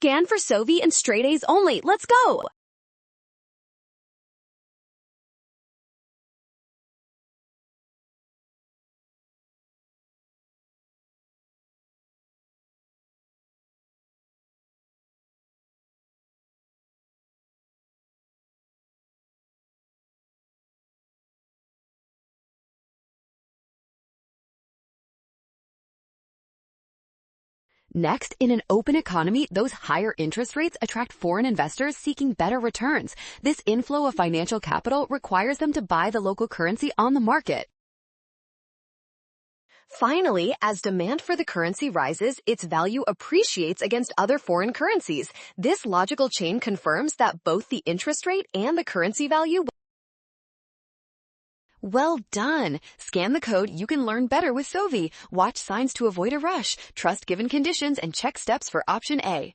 Scan for Sovi and straight A's only. Let's go! Next, in an open economy, those higher interest rates attract foreign investors seeking better returns. This inflow of financial capital requires them to buy the local currency on the market. Finally, as demand for the currency rises, its value appreciates against other foreign currencies. This logical chain confirms that both the interest rate and the currency value. Well done! Scan the code. You can learn better with Sovi. Watch signs to avoid a rush. Trust given conditions and check steps for option A.